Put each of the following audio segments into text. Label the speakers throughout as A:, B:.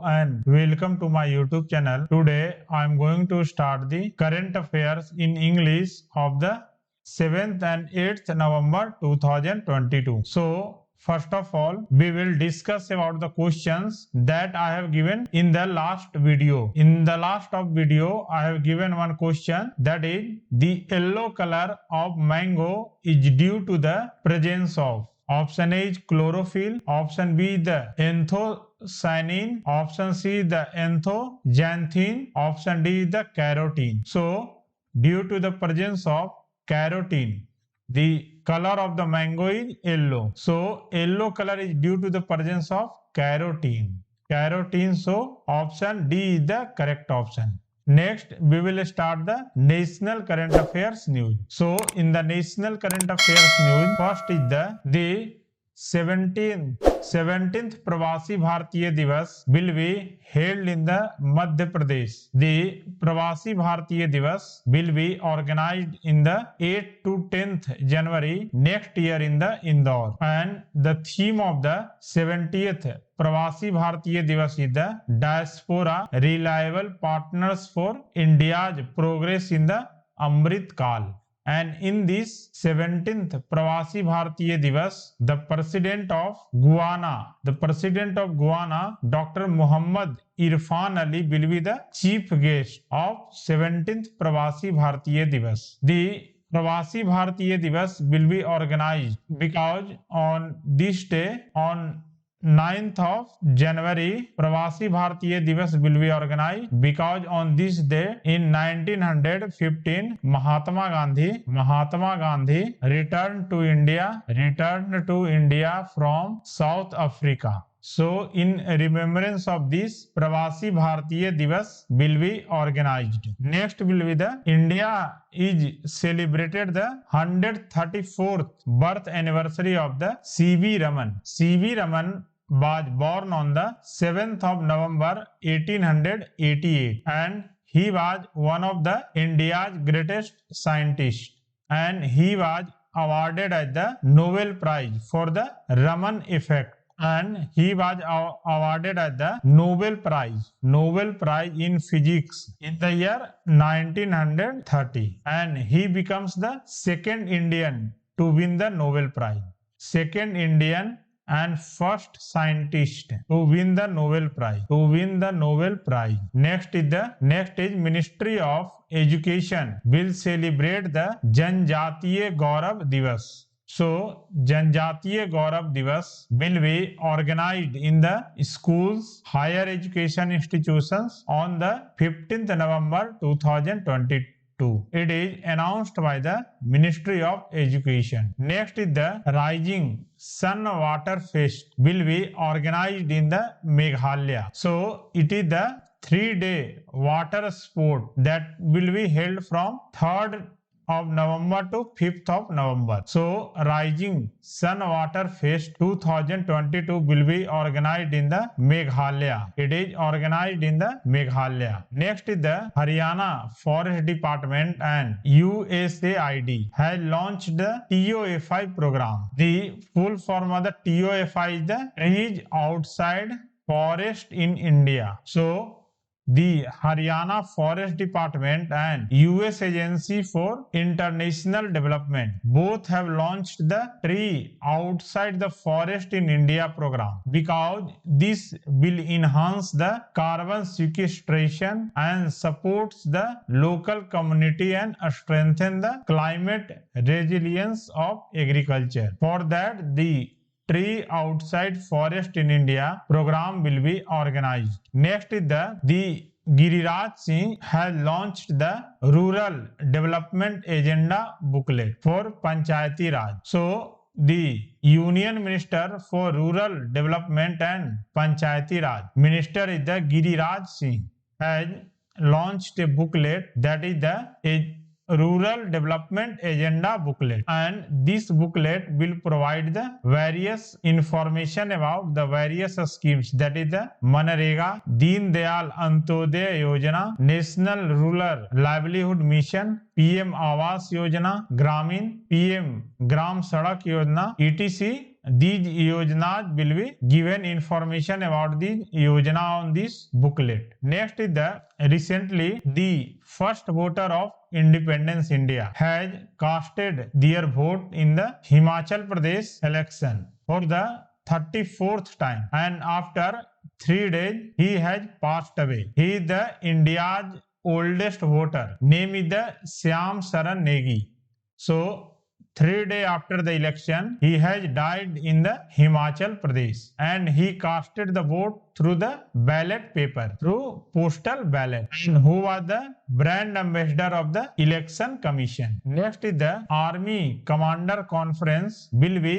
A: and welcome to my YouTube channel. Today I am going to start the current affairs in English of the 7th and 8th November 2022. So first of all, we will discuss about the questions that I have given in the last video. In the last of video, I have given one question, that is the yellow color of mango is due to the presence of. Option A is chlorophyll, option B the anthocyanin, option C the anthocyanthine, option D the carotene. So due to the presence of carotene, the color of the mango is yellow. So yellow color is due to the presence of carotene. So option D is the correct option. Next, we will start the national current affairs news. So, in the national current affairs news, first is the 17th Pravasi Bharatiya Divas will be held in the Madhya Pradesh. The Pravasi Bharatiya Divas will be organized in the 8th to 10th January next year in the Indore. And the theme of the 70th Pravasi Bharatiya Divas is the Diaspora Reliable Partners for India's Progress in the Amrit Kal. And in this 17th Pravasi Bharatiya Divas, the President of Guyana, Dr. Muhammad Irfan Ali will be the chief guest of 17th Pravasi Bharatiya Divas. The Pravasi Bharatiya Divas will be organized because on this day, on 9th of January, Pravasi Bharatiya Divas will be organized because on this day in 1915, Mahatma Gandhi returned to India from South Africa. So, in remembrance of this, Pravasi Bharatiya Divas will be organized. Next will be the India is celebrated the 134th birth anniversary of the C.V. Raman. C.V. Raman was born on the 7th of November 1888 and he was one of the India's greatest scientists, and he was awarded as the Nobel Prize for the Raman effect. And he was awarded as the Nobel Prize in Physics in the year 1930, and he becomes the second Indian to win the Nobel Prize. Second Indian and first scientist to win the Nobel Prize. Next is Ministry of Education will celebrate the Janjatiya Gaurav Divas. So, Janjatiya Gaurav Divas will be organized in the schools, higher education institutions on the 15th November 2022. It is announced by the Ministry of Education. Next is the Rising Sun Water Fest will be organized in the Meghalaya. So, it is the 3-day water sport that will be held from 3rd of November to 5th of November. So, Rising Sun Water Fest 2022 will be organized in the Meghalaya. It is organized in the Meghalaya. Next is the Haryana Forest Department and USAID has launched the TOFI program. The full form of the TOFI is the Trees Outside Forest in India. So, the Haryana Forest Department and US Agency for International Development both have launched the Tree Outside the Forest in India program because this will enhance the carbon sequestration and supports the local community and strengthen the climate resilience of agriculture. For that, the Tree Outside Forest in India program will be organized. Next is the Giriraj Singh has launched the Rural Development Agenda booklet for Panchayati Raj. So, the Union Minister for Rural Development and Panchayati Raj, Minister is the Giriraj Singh, has launched a booklet that is the Rural Development Agenda booklet, and this booklet will provide the various information about the various schemes, that is the Manrega, Deen Dayal Antyodaya Yojana, National Rural Livelihood Mission, PM Awas Yojana, Gramin, PM Gram Sadak Yojana, etc. these yojanas will be given information about the yojana on this booklet. Next is the recently the first voter of Independence India has casted their vote in the Himachal Pradesh election for the 34th time, and after 3 days he has passed away. He is the India's oldest voter. Name is the Shyam Saran Negi. So 3 days after the election, he has died in the Himachal Pradesh, and he casted the vote through the ballot paper, through postal ballot, and who was the brand ambassador of the election commission. Next is the Army Commander Conference will be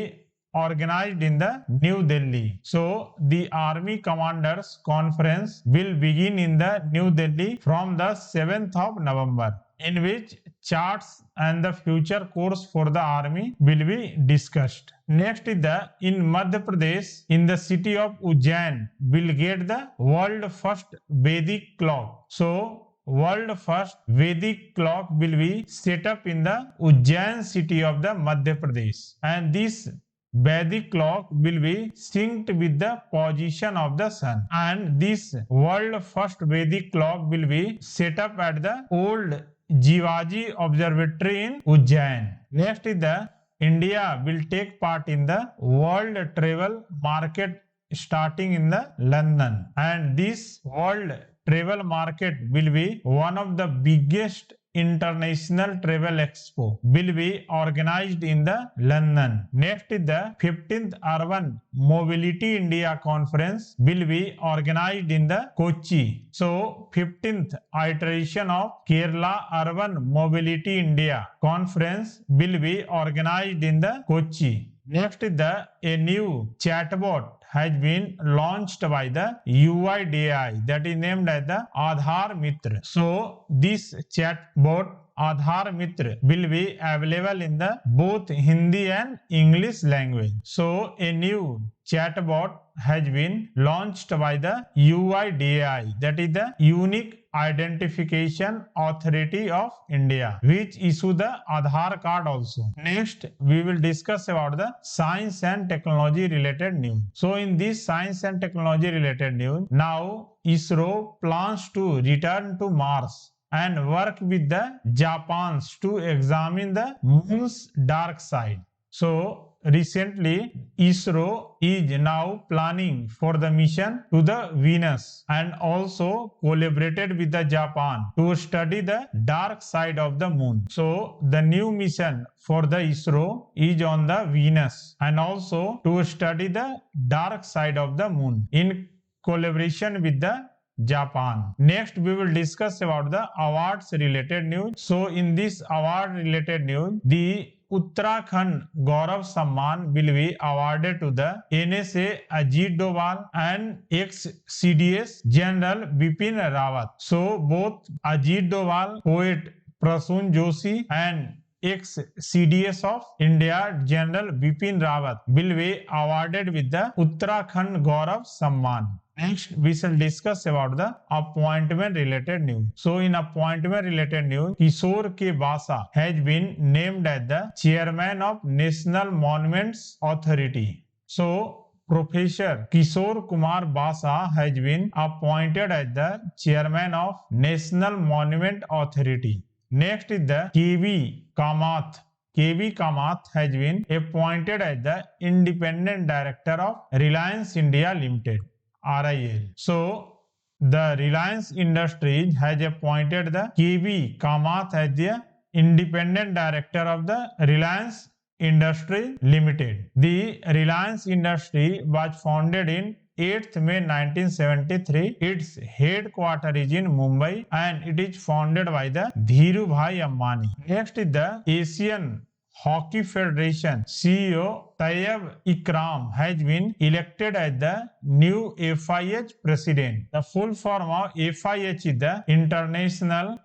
A: organized in the New Delhi. So the Army Commanders Conference will begin in the New Delhi from the 7th of November, in which charts and the future course for the army will be discussed. Next is the in Madhya Pradesh, in the city of Ujjain will get the world first Vedic clock. So world first Vedic clock will be set up in the Ujjain city of the Madhya Pradesh, and this Vedic clock will be synced with the position of the sun, and this world first Vedic clock will be set up at the old Jivaji Observatory in Ujjain. Next is the India will take part in the World Travel Market starting in the London, and this World Travel Market will be one of the biggest international travel expo will be organized in the London. Next is the 15th Urban Mobility India Conference will be organized in the Kochi. So 15th iteration of Kerala Urban Mobility India Conference will be organized in the Kochi. Next is a new chatbot has been launched by the UIDAI, that is named as the Aadhaar Mitra. So this chatbot Aadhaar Mitra will be available in the both Hindi and English language. So a new chatbot has been launched by the UIDAI, that is the Unique Identification Authority of India, which issue the Aadhaar card also. Next, we will discuss about the science and technology related news. So in this science and technology related news, now ISRO plans to return to Mars and work with the Japans to examine the moon's dark side. So recently ISRO is now planning for the mission to the Venus and also collaborated with the Japan to study the dark side of the moon. So the new mission for the ISRO is on the Venus and also to study the dark side of the moon in collaboration with the Japan. Next, we will discuss about the awards related news. So in this award related news, the Uttarakhand Gaurav Samman will be awarded to the NSA Ajit Doval and ex-CDS General Bipin Rawat. So both Ajit Doval, poet Prasun Joshi, and ex-CDS of India General Bipin Rawat will be awarded with the Uttarakhand Gaurav Samman. Next, we shall discuss about the appointment related news. So in appointment related news, Kishore K. Basa has been named as the chairman of National Monuments Authority. So Professor Kishore Kumar Basa has been appointed as the chairman of National Monument Authority. Next is the KV Kamath. KV Kamath has been appointed as the independent director of Reliance India Limited. RIL. So the Reliance Industries has appointed the KV Kamath as the independent director of the Reliance Industries Limited. The Reliance Industry was founded in 8th May 1973. Its headquarters is in Mumbai and it is founded by the Dhirubhai Ambani. Next is the Asian Hockey Federation CEO Tayyab Ikram has been elected as the new FIH president. The full form of FIH is the International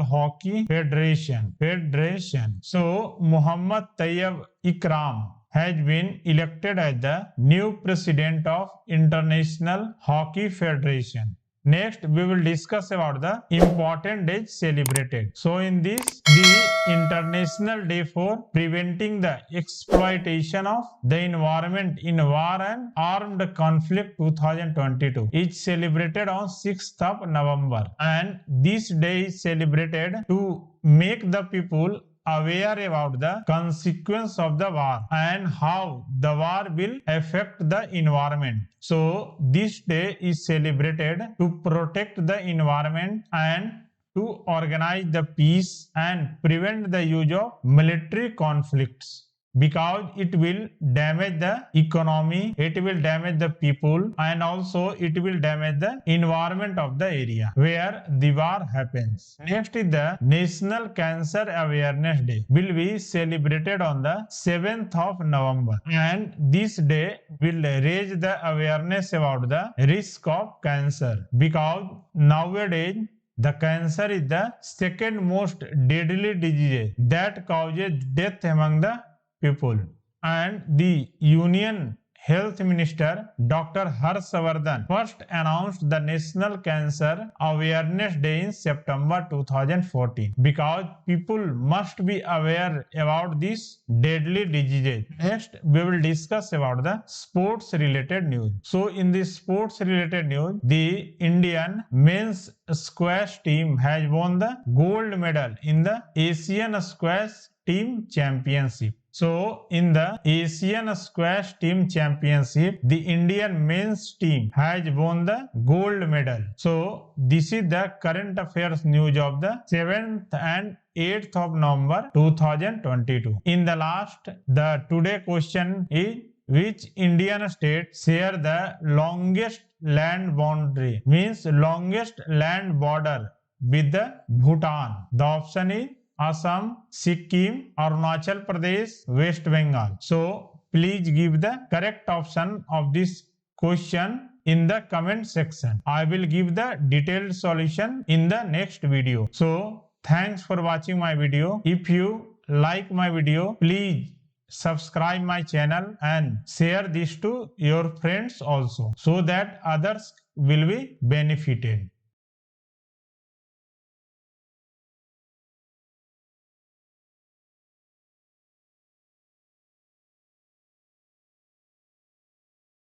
A: Hockey Federation. So Muhammad Tayyab Ikram has been elected as the new president of International Hockey Federation. Next, we will discuss about the important days celebrated. So, in this, the International Day for Preventing the Exploitation of the Environment in War and Armed Conflict 2022 is celebrated on 6th of November. And this day is celebrated to make the people aware about the consequence of the war and how the war will affect the environment. So this day is celebrated to protect the environment and to organize the peace and prevent the use of military conflicts, because it will damage the economy, it will damage the people, and also it will damage the environment of the area where the war happens. Next is the National Cancer Awareness Day, will be celebrated on the 7th of November, and this day will raise the awareness about the risk of cancer, because nowadays the cancer is the second most deadly disease that causes death among the people. And the Union Health Minister Dr. Harshvardhan first announced the National Cancer Awareness Day in September 2014, because people must be aware about this deadly disease. Next, we will discuss about the sports related news. So, in the sports related news, the Indian men's squash team has won the gold medal in the Asian Squash Team Championship. So, in the Asian Squash Team Championship, the Indian men's team has won the gold medal. So, this is the current affairs news of the 7th and 8th of November 2022. In the last, the today question is, which Indian state share the longest land boundary, means longest land border with the Bhutan? The option is Assam, Sikkim, Arunachal Pradesh, West Bengal. So please give the correct option of this question in the comment section. I will give the detailed solution in the next video. So thanks for watching my video. If you like my video, please subscribe my channel and share this to your friends also, so that others will be benefited.